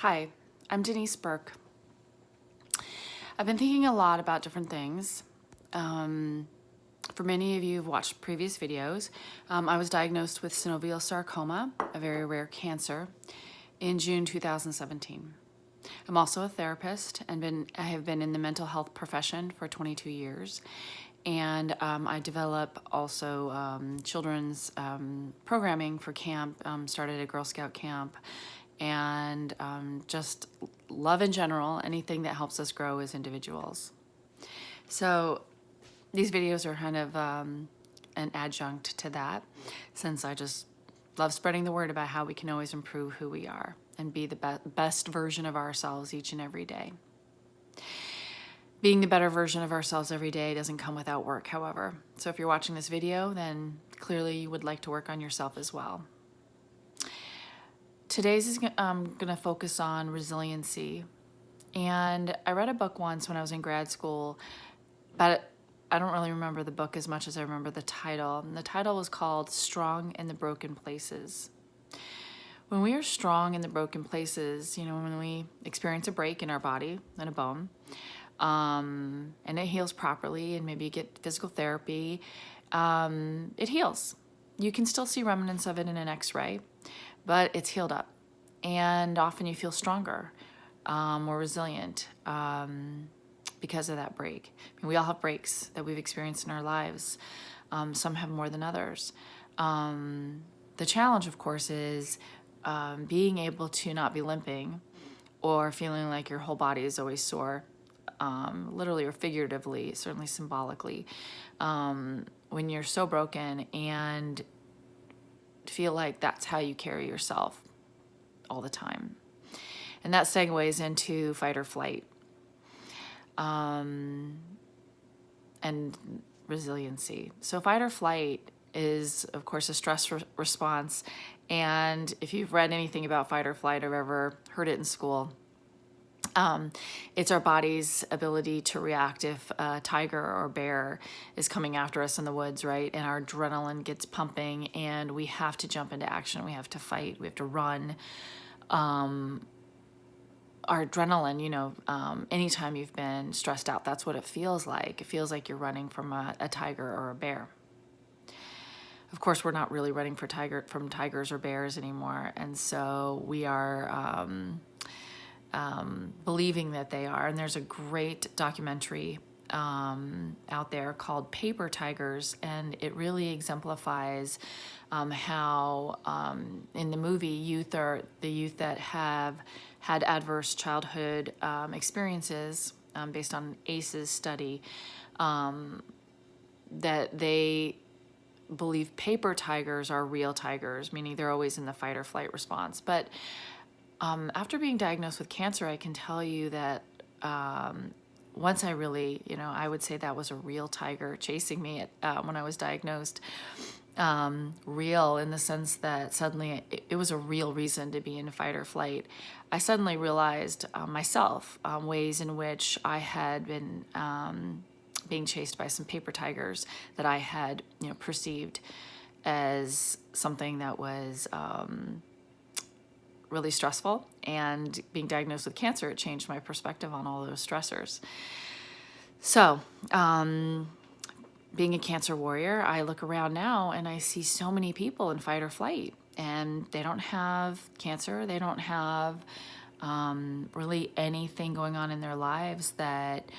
Hi, I'm Denise Burke. I've been thinking a lot about different things. For many of you who've watched previous videos, I was diagnosed with synovial sarcoma, a very rare cancer, in June 2017. I'm also a therapist and I have been in the mental health profession for 22 years. And I develop also children's programming for camp, started a Girl Scout camp, and just love in general, anything that helps us grow as individuals. So these videos are kind of an adjunct to that, since I just love spreading the word about how we can always improve who we are and be the best version of ourselves each and every day. Being the better version of ourselves every day doesn't come without work, however. So if you're watching this video, then clearly you would like to work on yourself as well. Today's is going to focus on resiliency. And I read a book once when I was in grad school, but I don't really remember the book as much as I remember the title. And the title was called Strong in the Broken Places. When we are strong in the broken places, when we experience a break in our body and a bone, and it heals properly, and maybe you get physical therapy, it heals. You can still see remnants of it in an x-ray, but it's healed up. And often you feel stronger, more resilient because of that break. I mean, we all have breaks that we've experienced in our lives. Some have more than others. The challenge, of course, is being able to not be limping or feeling like your whole body is always sore. Literally or figuratively, certainly symbolically, when you're so broken and feel like that's how you carry yourself all the time. And that segues into fight or flight and resiliency. So fight or flight is, of course, a stress response. And if you've read anything about fight or flight or ever heard it in school, it's our body's ability to react if a tiger or bear is coming after us in the woods, right? And our adrenaline gets pumping and we have to jump into action. We have to fight. We have to run. Our adrenaline, anytime you've been stressed out, that's what it feels like. It feels like you're running from a tiger or a bear. Of course, we're not really running from tigers or bears anymore. And so we are believing that they are. And there's a great documentary out there called Paper Tigers, and it really exemplifies how in the movie the youth that have had adverse childhood experiences based on ACE's study, that they believe paper tigers are real tigers, meaning they're always in the fight or flight response. But after being diagnosed with cancer, I can tell you that once I really, I would say that was a real tiger chasing me when I was diagnosed. Real in the sense that suddenly it was a real reason to be in fight or flight. I suddenly realized myself ways in which I had been being chased by some paper tigers that I had, perceived as something that was really stressful. And being diagnosed with cancer, it changed my perspective on all those stressors. So, being a cancer warrior, I look around now and I see so many people in fight or flight, and they don't have cancer. They don't have really anything going on in their lives that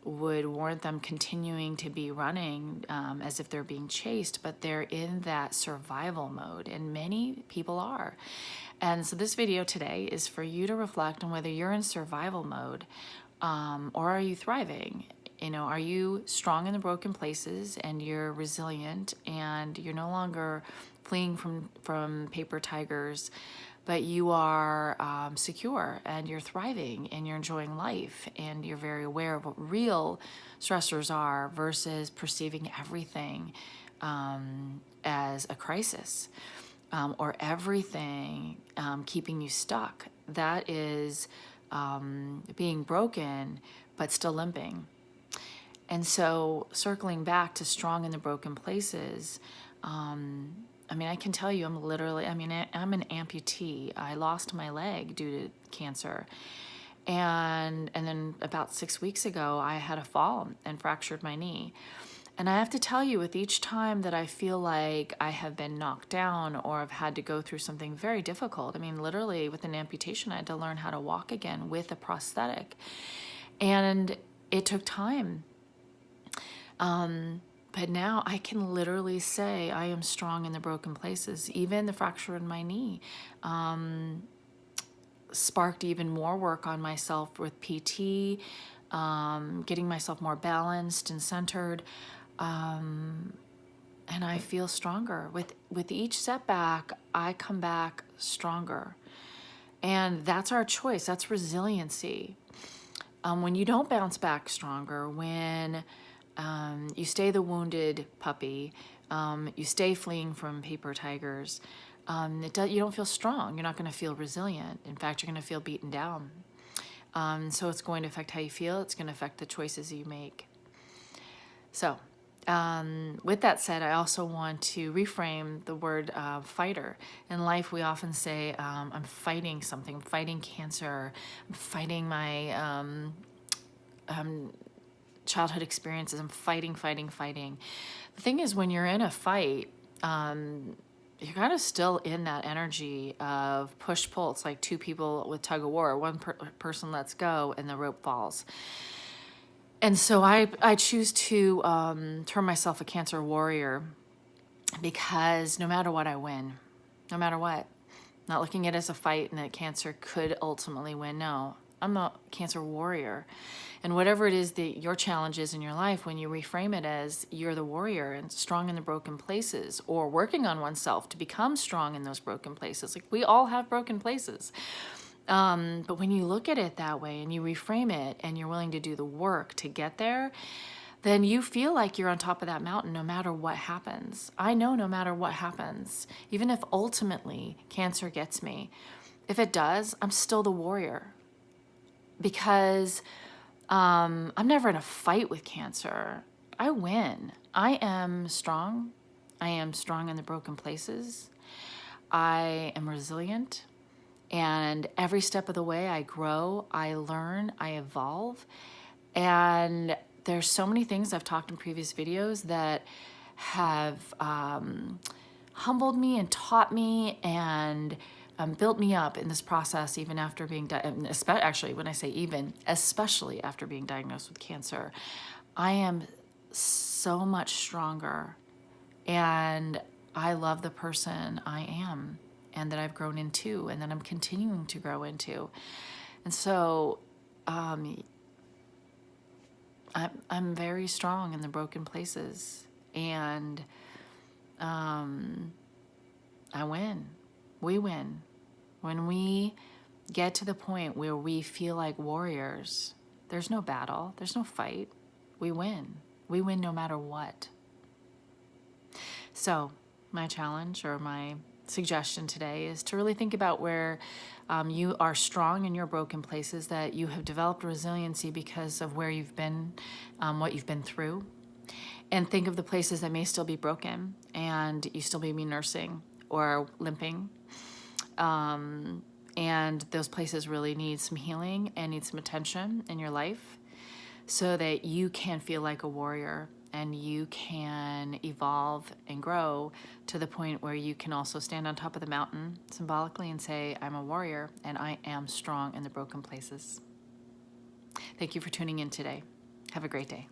would warrant them continuing to be running as if they're being chased, but they're in that survival mode, and many people are. And so this video today is for you to reflect on whether you're in survival mode or are you thriving? Are you strong in the broken places and you're resilient and you're no longer fleeing from paper tigers, but you are secure and you're thriving and you're enjoying life and you're very aware of what real stressors are versus perceiving everything as a crisis or everything keeping you stuck. That is being broken but still limping. And so circling back to strong in the broken places, I mean, I can tell you, I'm literally, I mean, I'm an amputee. I lost my leg due to cancer. And then about 6 weeks ago, I had a fall and fractured my knee. And I have to tell you, with each time that I feel like I have been knocked down or I've had to go through something very difficult, I mean, literally with an amputation, I had to learn how to walk again with a prosthetic. And it took time. But now I can literally say I am strong in the broken places. Even the fracture in my knee sparked even more work on myself with PT, getting myself more balanced and centered. And I feel stronger. With each setback, I come back stronger. And that's our choice. That's resiliency. When you don't bounce back stronger, when you stay the wounded puppy, you stay fleeing from paper tigers, you don't feel strong. You're not going to feel resilient. In fact, you're going to feel beaten down. So it's going to affect how you feel. It's going to affect the choices you make. So with that said, I also want to reframe the word fighter. In life, we often say, I'm fighting something. I'm fighting cancer. I'm fighting my childhood experiences. I'm fighting. The thing is, when you're in a fight, you're kind of still in that energy of push-pull. It's like two people with tug of war. One person lets go and the rope falls. And so I choose to term myself a cancer warrior, because no matter what, I win. No matter what. Not looking at it as a fight and that cancer could ultimately win. No, I'm a cancer warrior. And whatever it is that your challenge is in your life, when you reframe it as you're the warrior and strong in the broken places, or working on oneself to become strong in those broken places. Like, we all have broken places. But when you look at it that way and you reframe it and you're willing to do the work to get there, then you feel like you're on top of that mountain no matter what happens. I know no matter what happens, even if ultimately cancer gets me, if it does, I'm still the warrior. Because I'm never in a fight with cancer. I win. I am strong. I am strong in the broken places. I am resilient. And every step of the way, I grow, I learn, I evolve. And there's so many things I've talked in previous videos that have humbled me and taught me and built me up in this process, even after being, actually, when I say even, especially after being diagnosed with cancer. I am so much stronger, and I love the person I am, and that I've grown into, and that I'm continuing to grow into. And so I'm very strong in the broken places, and I win. We win. When we get to the point where we feel like warriors, there's no battle, there's no fight. We win. We win no matter what. So my challenge, or my suggestion today, is to really think about where you are strong in your broken places, that you have developed resiliency because of where you've been, what you've been through, and think of the places that may still be broken and you still may be nursing or limping. And those places really need some healing and need some attention in your life, so that you can feel like a warrior and you can evolve and grow to the point where you can also stand on top of the mountain symbolically and say, I'm a warrior and I am strong in the broken places. Thank you for tuning in today. Have a great day.